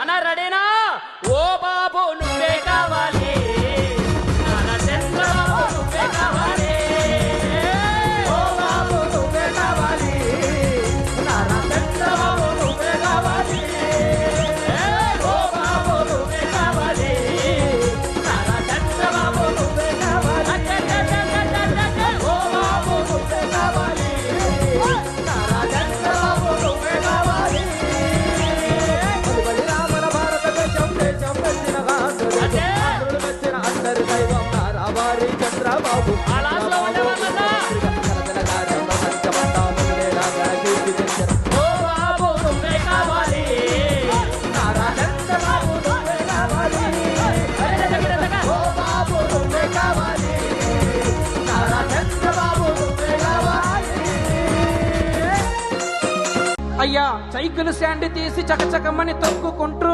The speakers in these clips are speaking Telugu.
నాన్న రెడీనా? ఓ బాబు నువ్వే కావాలి, నాన్న చంద్రబాబు నువ్వే కావాలి. ఓ బాబు నువ్వే కావాలి, నాన్న చంద్రబాబు నువ్వే కావాలి. ఓ బాబు నువ్వే కావాలి, నాన్న చంద్రబాబు నువ్వే కావాలి. ఓ బాబు నువ్వే కావాలి, నాన్న చంద్రబాబు నువ్వే కావాలి. మన భారతదేశం దేశం మెచ్చిన ఆంధ్రుడు మెచ్చిన అందరి దైవం నారావారి చంద్రబాబు. ఓ బాబు నువ్వే కావాలి, నారా చంద్రబాబు నువ్వే కావాలి. ఓ బాబు నువ్వే కావాలి, నారా చంద్రబాబు నువ్వే కావాలి. అయ్యా సైకిల్ స్టాండ్ తీసి చకచకమని తొక్కుకుంటూ,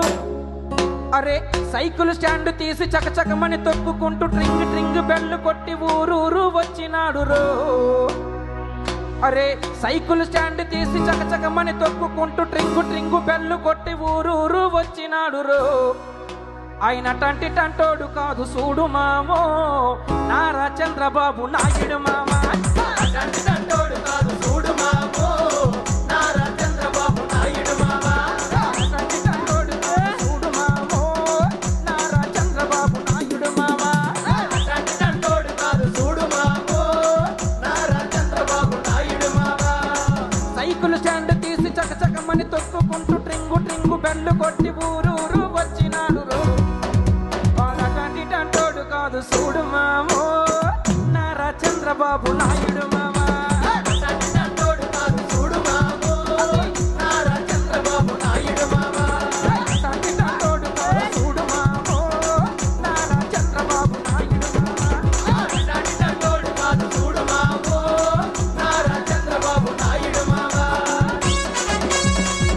అరే సైకిల్ స్టాండ్ తీసి చకచకమని తొక్కుకుంటూ ట్రింగ్ ట్రింగ్ బెల్లు కొట్టి ఊరూరు వచ్చినాడు రో. అరే సైకిల్ స్టాండ్ తీసి చకచకమని తొక్కుకుంటూ ట్రింగు ట్రింగు బెల్లు కొట్టి ఊరూరు వచ్చినాడు రో. ఆయన టంటి టంటోడు కాదు చూడు మామో, నారా చంద్రబాబు నాయుడు మామా. టంటి టంటోడు కాదు చూడు మామో, నారా చంద్రబాబు నాయుడు మామా. టంటి టంటోడు చూడు మామో, నారా చంద్రబాబు నాయుడు మామా. టంటి టంటోడు కాదు చూడు మామో, నారా చంద్రబాబు నాయుడు మామా. సైకిల్ స్టాండ్ తీసి చకచకమని తొక్కుకుంటూ ట్రింగు ట్రింగు బెల్లు కొట్టి ఊరూరు వచ్చినాడు రో. వాళ్ళ టంటి టంటోడు కాదు చూడు మామో, నారా చంద్రబాబు నాయుడు